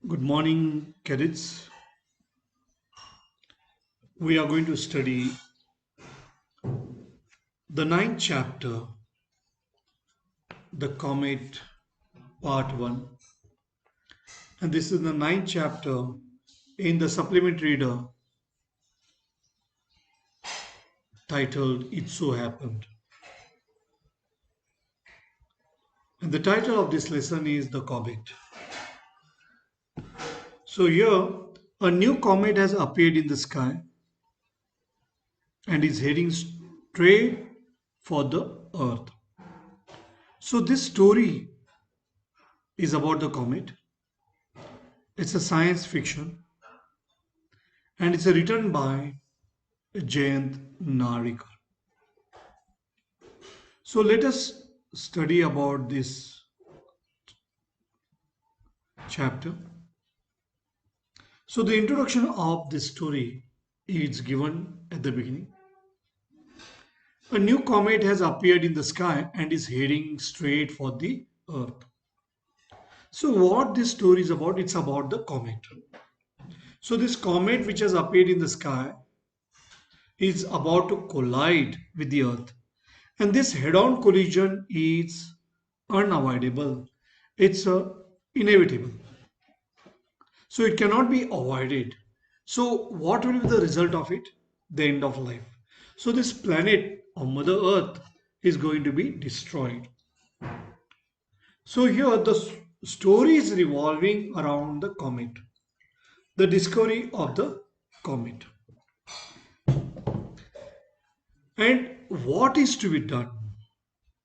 Good morning, cadets. We are going to study the ninth chapter, The Comet, Part 1. And this is the ninth chapter in the supplement reader titled It So Happened. And the title of this lesson is The Comet. So, here a new comet has appeared in the sky and is heading straight for the Earth. So, this story is about the comet. It's a science fiction and it's written by Jayant Narikar. So let us study about this chapter. So the introduction of this story is given at the beginning. A new comet has appeared in the sky and is heading straight for the Earth. So what this story is about? It's about the comet. So this comet which has appeared in the sky is about to collide with the Earth. And this head-on collision is unavoidable. It's inevitable. So it cannot be avoided. So what will be the result of it? The end of life. So this planet or Mother Earth is going to be destroyed. So here the story is revolving around the comet, the discovery of the comet. And what is to be done?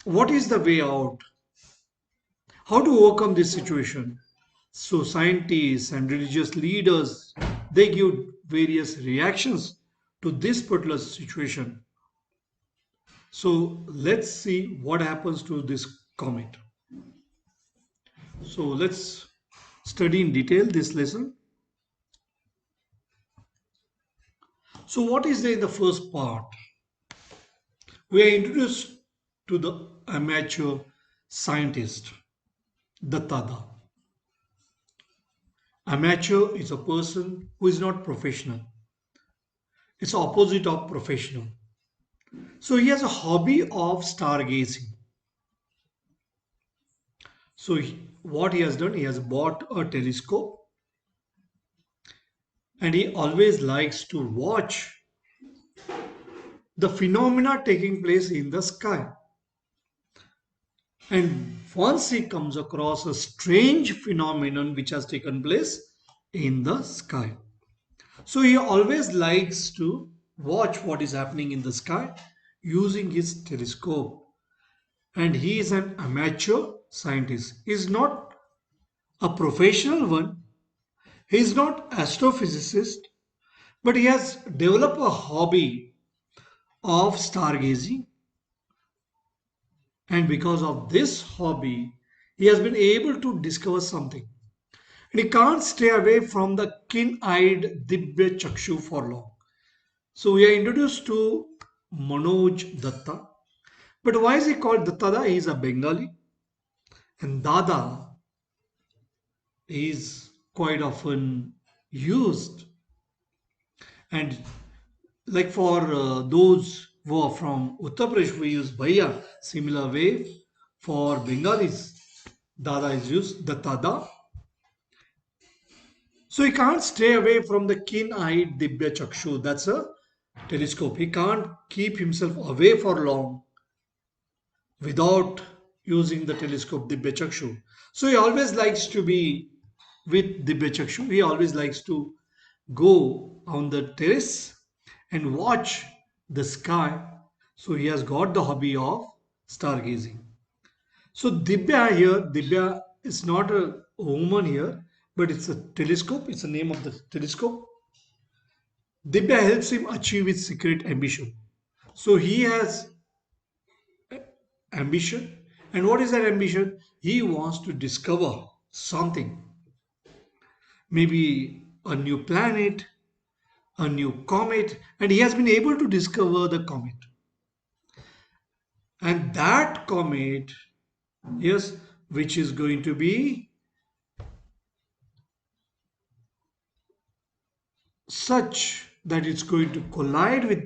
What is the way out? How to overcome this situation? So scientists and religious leaders, they give various reactions to this particular situation. So let's see what happens to this comet. So let's study in detail this lesson. So what is there in the first part? We are introduced to the amateur scientist, the Tada. Amateur is a person who is not professional. It's opposite of professional. So he has a hobby of stargazing. So what he has done, he has bought a telescope and he always likes to watch the phenomena taking place in the sky. And once he comes across a strange phenomenon which has taken place in the sky. So he always likes to watch what is happening in the sky using his telescope. And he is an amateur scientist. He is not a professional one. He is not astrophysicist, but he has developed a hobby of stargazing, and because of this hobby he has been able to discover something, and he can't stay away from the keen-eyed Dibya Chakshu for long. So we are introduced to Manoj Datta. But why is he called Datta? He is a Bengali, and Dada is quite often used. And like for those who are from Uttar Pradesh, we use Bhaiya. Similar way for Bengalis, Dada is used, the Tada. So he can't stay away from the keen-eyed Dibya Chakshu. That's a telescope. He can't keep himself away for long without using the telescope Dibya Chakshu. So he always likes to be with Dibya Chakshu. He always likes to go on the terrace and watch the sky. So he has got the hobby of stargazing. So Dibya here, Dibya is not a woman here, but it's a telescope. It's the name of the telescope. Dibya helps him achieve his secret ambition. So he has ambition. And what is that ambition? He wants to discover something. Maybe a new planet, a new comet, and he has been able to discover the comet. And that comet, yes, which is going to be such that it's going to collide with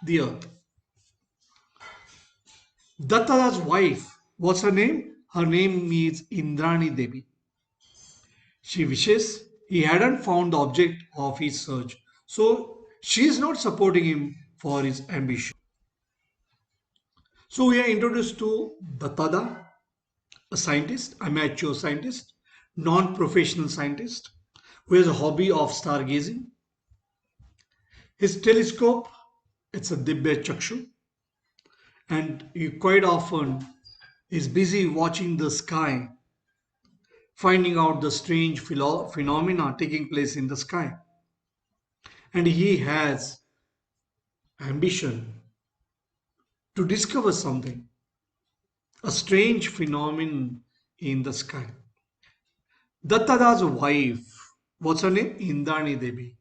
the earth. Dattada's wife, what's her name? Her name is Indrani Devi. She wishes he hadn't found the object of his search. So she is not supporting him for his ambition. So we are introduced to Dattada, a scientist, amateur scientist, non-professional scientist, who has a hobby of stargazing. His telescope, it's a Dibya Chakshu, and he quite often is busy watching the sky, finding out the strange phenomena taking place in the sky. And he has ambition to discover something, a strange phenomenon in the sky. Dattada's wife, what's her name? Indani Devi.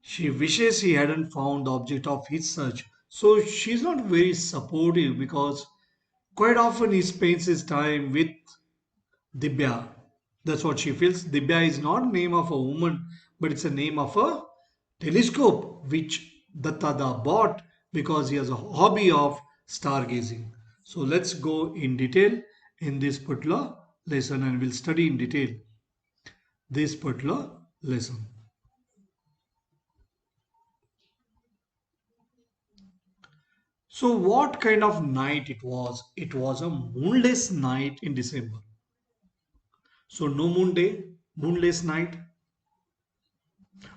She wishes he hadn't found the object of his search. So she's not very supportive because quite often he spends his time with Dibya. That's what she feels. Dibya is not name of a woman, but it's a name of a telescope which Dattada bought because he has a hobby of stargazing. So let's go in detail in this particular lesson and we'll study in detail this particular lesson. So what kind of night it was? It was a moonless night in December. So no moon day, moonless night,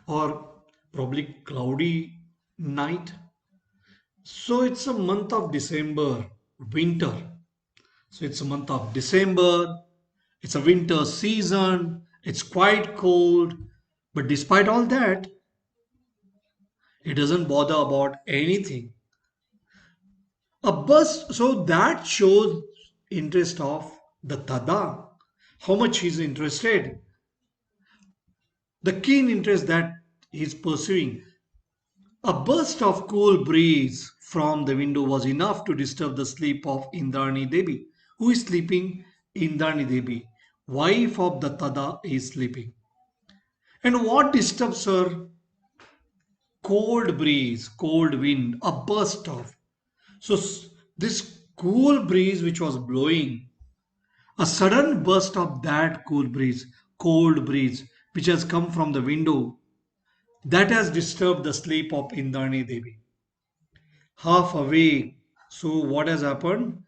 or probably cloudy night. So it's a month of December, winter. So it's a month of December. It's a winter season. It's quite cold. But despite all that, it doesn't bother about anything. A bus, so that shows interest of the Tada. How much he's interested. The keen interest that he's pursuing. A burst of cool breeze from the window was enough to disturb the sleep of Indrani Devi. Who is sleeping? Indrani Devi, wife of the Tada, is sleeping. And what disturbs her? Cold breeze, cold wind, a burst of. So this cool breeze which was blowing, a sudden burst of that cool breeze, cold breeze, which has come from the window, that has disturbed the sleep of Indrani Devi. Half awake. So what has happened?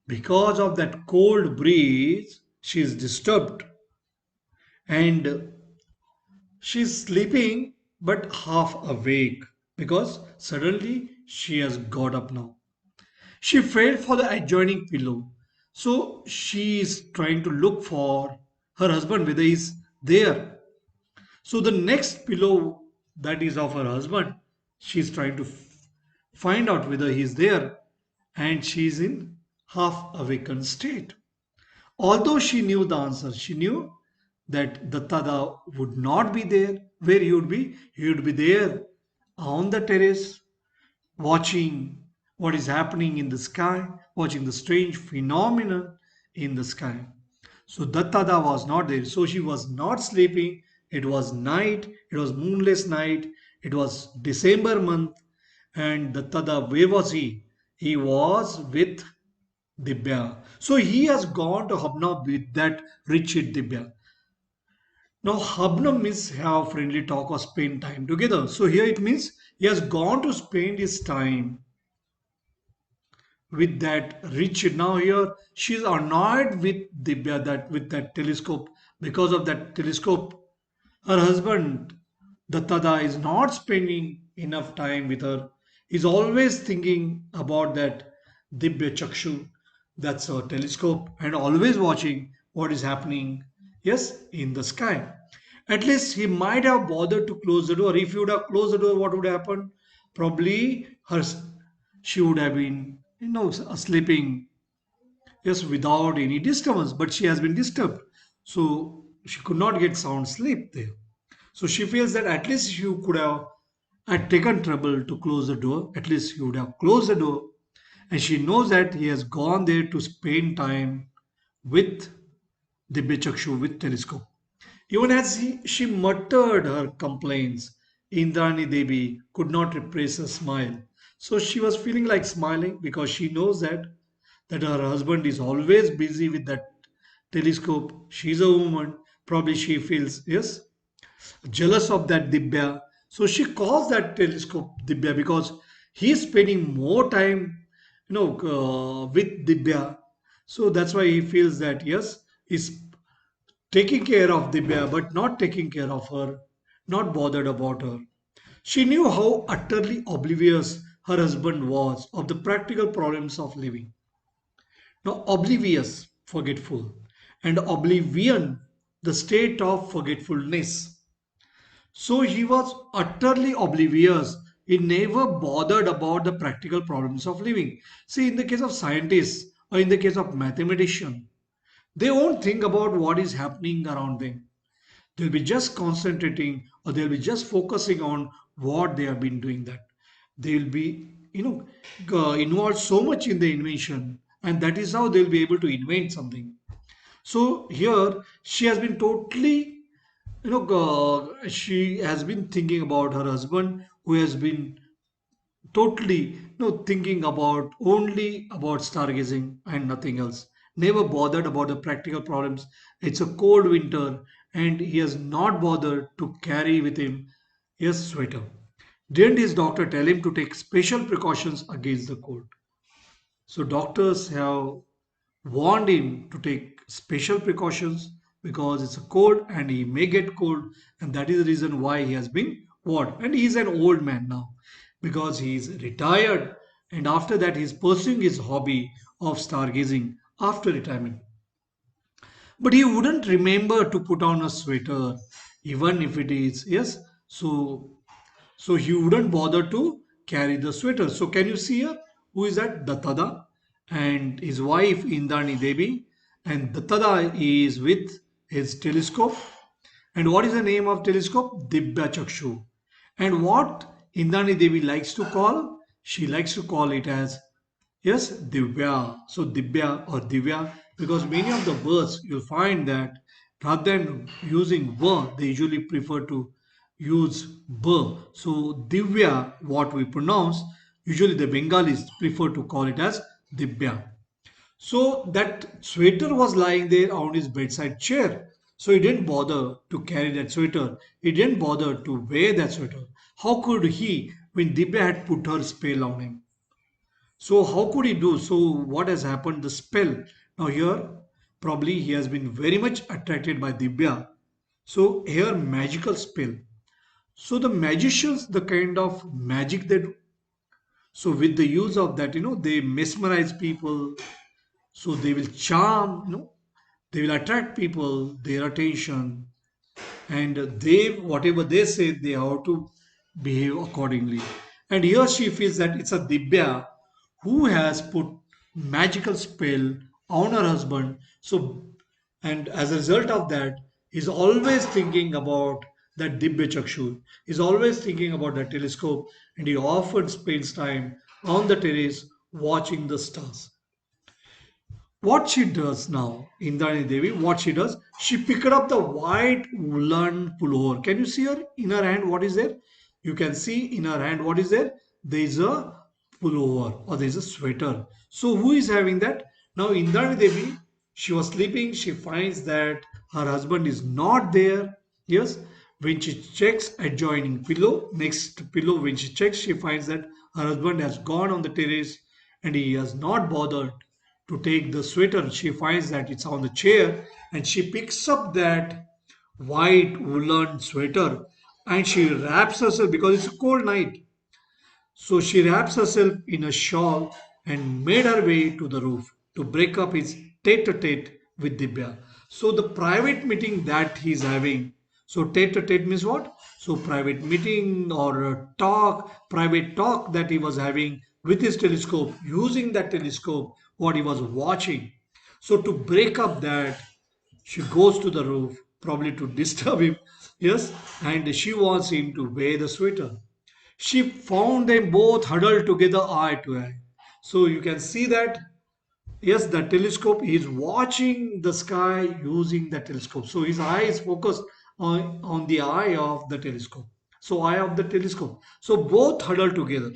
Because of that cold breeze, she is disturbed and she's sleeping but half awake because suddenly she has got up now. She felt for the adjoining pillow. So she is trying to look for her husband whether he's there. So the next pillow that is of her husband, she's trying to find out whether he's there and she's in half awakened state. Although she knew the answer, she knew that Dattada would not be there. Where he would be? He would be there on the terrace, watching what is happening in the sky, watching the strange phenomenon in the sky. So Dattada was not there. So she was not sleeping. It was night. It was moonless night. It was December month. And Dattada, where was he? He was with Dibya. So he has gone to hobnob with that Richard Dibya. Now hobnob means have friendly talk or spend time together. So here it means he has gone to spend his time with that Richard. Now here she is annoyed with Dibya that with that telescope. Because of that telescope, her husband Dattada is not spending enough time with her. He's always thinking about that Dibya Chakshu, that's a telescope, and always watching what is happening, yes, in the sky. At least he might have bothered to close the door. If he would have closed the door, what would happen? Probably she would have been, sleeping, yes, without any disturbance, but she has been disturbed. So she could not get sound sleep there. So she feels that at least you could have had taken trouble to close the door. At least you would have closed the door. And she knows that he has gone there to spend time with the Chakshu, with telescope. Even as she muttered her complaints, Indrani Devi could not repress a smile. So she was feeling like smiling because she knows that her husband is always busy with that telescope. She's a woman. Probably she feels, yes, jealous of that Dibya. So she calls that telescope Dibya because he's spending more time, with Dibya. So that's why he feels that, yes, he's taking care of Dibya, but not taking care of her, not bothered about her. She knew how utterly oblivious her husband was of the practical problems of living. Now, oblivious, forgetful, and oblivion, the state of forgetfulness. So he was utterly oblivious. He never bothered about the practical problems of living. See, in the case of scientists or in the case of mathematicians, they won't think about what is happening around them. They'll be just concentrating or they'll be just focusing on what they have been doing that. They'll be, involved so much in the invention, and that is how they'll be able to invent something. So here she has been totally, she has been thinking about her husband who has been totally, thinking about only about stargazing and nothing else. Never bothered about the practical problems. It's a cold winter, and he has not bothered to carry with him his sweater. Didn't his doctor tell him to take special precautions against the cold? So doctors have warned him to take special precautions because it's a cold and he may get cold, and that is the reason why he has been warned. And he is an old man now because he is retired, and after that he is pursuing his hobby of stargazing after retirement. But he wouldn't remember to put on a sweater, even if it is, yes. So he wouldn't bother to carry the sweater. So can you see here who is that? Dattada and his wife Indani Devi. And Dattada is with his telescope. And what is the name of telescope? Dibya Chakshu. And what Indani Devi likes to call? She likes to call it as, yes, Divya. So Dibya or Divya, because many of the words you'll find that rather than using va, they usually prefer to use b. So Divya, what we pronounce, usually the Bengalis prefer to call it as Dibya. So that sweater was lying there on his bedside chair. So he didn't bother to carry that sweater. He didn't bother to wear that sweater. How could he when Dibya had put her spell on him? So how could he do? So what has happened? The spell. Now here, probably he has been very much attracted by Dibya. So here, magical spell. So the magicians, the kind of magic they do. So with the use of that, they mesmerize people. So they will charm, they will attract people, their attention, and they, whatever they say, they have to behave accordingly. And here she feels that it's a Dibya who has put magical spell on her husband. So, and as a result of that, he's always thinking about that Dibya Chakshu. He's always thinking about that telescope, and he often spends time on the terrace watching the stars. What she does now, Indrani Devi, what she does, she picked up the white woolen pullover. Can you see her in her hand? What is there? You can see in her hand what is there? There is a pullover or there is a sweater. So who is having that? Now Indrani Devi, she was sleeping. She finds that her husband is not there. Yes. When she checks adjoining pillow, next pillow, when she checks, she finds that her husband has gone on the terrace and he has not bothered to take the sweater. She finds that it's on the chair and she picks up that white woolen sweater and she wraps herself because it's a cold night. So she wraps herself in a shawl and made her way to the roof to break up his tete-a-tete with Dibya. So the private meeting that he's having. So tete-a-tete means what? So private meeting or a talk, private talk that he was having with his telescope, using that telescope, what he was watching. So to break up that, she goes to the roof, probably to disturb him, yes, and she wants him to wear the sweater. She found them both huddled together eye to eye. So you can see that, yes, the telescope, he is watching the sky using the telescope. So his eye is focused on the eye of the telescope. So eye of the telescope. So both huddled together.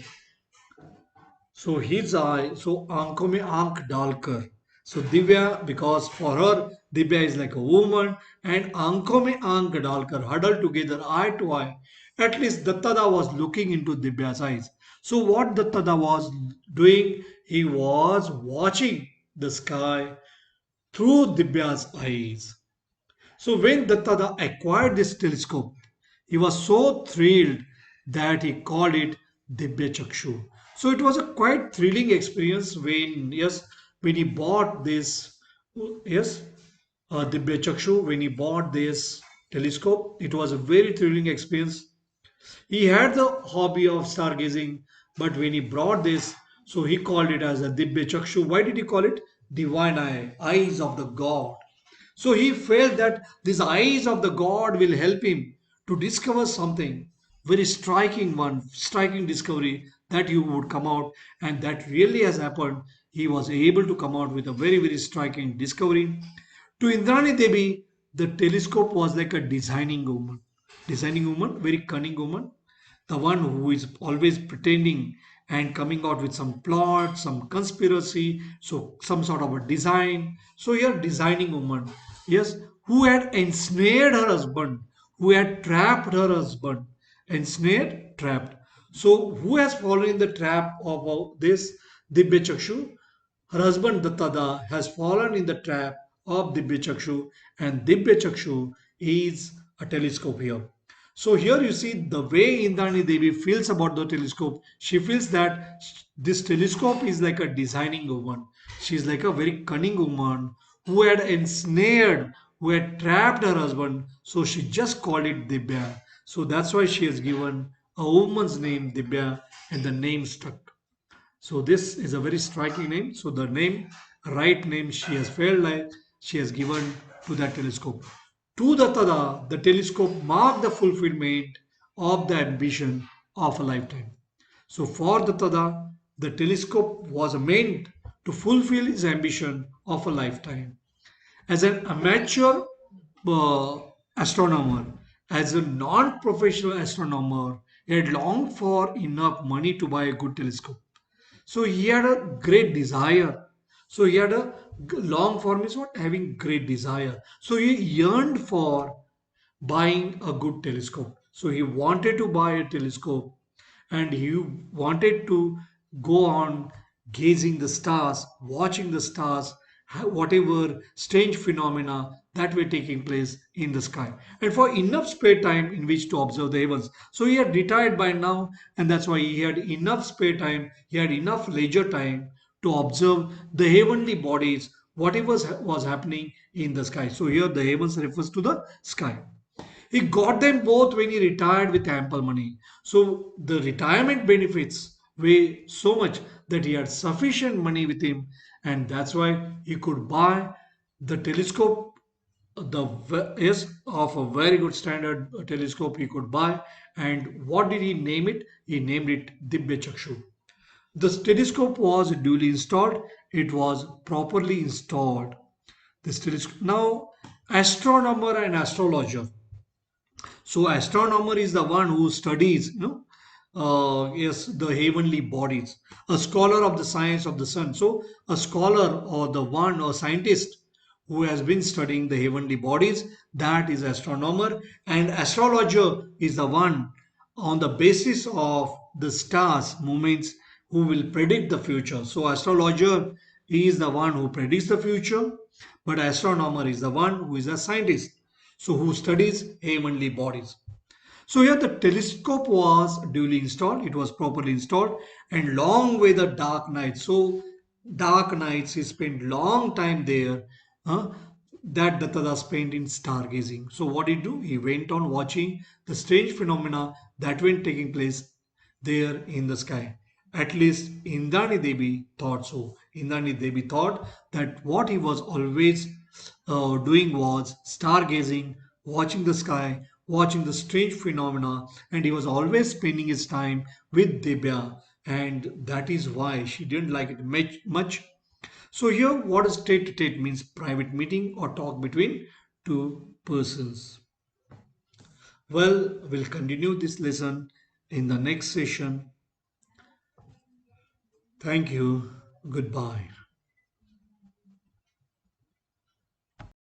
So his eye, so aankhon mein aankh dalkar. So Divya, because for her, Divya is like a woman, and aankhon mein aankh dalkar, huddled together, eye to eye. At least Dattada was looking into Divya's eyes. So what Dattada was doing, he was watching the sky through Divya's eyes. So when Dattada acquired this telescope, he was so thrilled that he called it Dibya Chakshu. So it was a quite thrilling experience when, yes, when he bought this, yes, Dibya Chakshu, when he bought this telescope, it was a very thrilling experience. He had the hobby of stargazing, but when he brought this, so he called it as a Dibya Chakshu. Why did he call it? Divine eye, eyes of the God. So he felt that these eyes of the God will help him to discover something very striking one, striking discovery that you would come out, and that really has happened. He was able to come out with a very, very striking discovery. To Indrani Devi, the telescope was like a designing woman, very cunning woman, the one who is always pretending and coming out with some plot, some conspiracy, so some sort of a design. So you're designing woman, yes, who had ensnared her husband, who had trapped her husband, ensnared, trapped. So who has fallen in the trap of this Dibya Chakshu? Her husband Dattada has fallen in the trap of Dibya Chakshu, and Dibya Chakshu is a telescope here. So here you see the way Indrani Devi feels about the telescope. She feels that this telescope is like a designing woman. She is like a very cunning woman who had ensnared, who had trapped her husband. So she just called it Dibya. So that's why she has given a woman's name Dibya, and the name stuck. So this is a very striking name. So the name, right name she has felt like she has given to that telescope. To the Tada, the telescope marked the fulfillment of the ambition of a lifetime. So for the Tada, the telescope was meant to fulfill his ambition of a lifetime. As an amateur uh, astronomer, as a non-professional astronomer, he had longed for enough money to buy a good telescope. So he had a great desire. So he had a long form is what having great desire. So he yearned for buying a good telescope. So he wanted to buy a telescope, and he wanted to go on gazing the stars, watching the stars, whatever strange phenomena that were taking place in the sky, and for enough spare time in which to observe the heavens. So he had retired by now, and that's why he had enough spare time, he had enough leisure time to observe the heavenly bodies, whatever was happening in the sky. So here the heavens refers to the sky. He got them both when he retired with ample money. So the retirement benefits were so much that he had sufficient money with him, and that's why he could buy the telescope, the yes of a very good standard telescope he could buy. And what did he name it? He named it Dibya Chakshu. The telescope was duly installed. It was properly installed. This telescope now, astronomer and astrologer. So astronomer is the one who studies, yes, the heavenly bodies. A scholar of the science of the sun. So a scholar or the one or scientist who has been studying the heavenly bodies, that is astronomer. And astrologer is the one on the basis of the stars movements who will predict the future. So astrologer is the one who predicts the future, but astronomer is the one who is a scientist, so who studies heavenly bodies. So here the telescope was duly installed, it was properly installed, and long way the dark nights. So dark nights, he spent long time there. Huh? That Dattada spent in stargazing. So what did he do? He went on watching the strange phenomena that were taking place there in the sky. At least Indani Devi thought so. Indani Devi thought that what he was always doing was stargazing, watching the sky, watching the strange phenomena, and he was always spending his time with Debya, and that is why she didn't like it much. So here, what is tete-to-tete means private meeting or talk between two persons. Well, we'll continue this lesson in the next session. Thank you. Goodbye.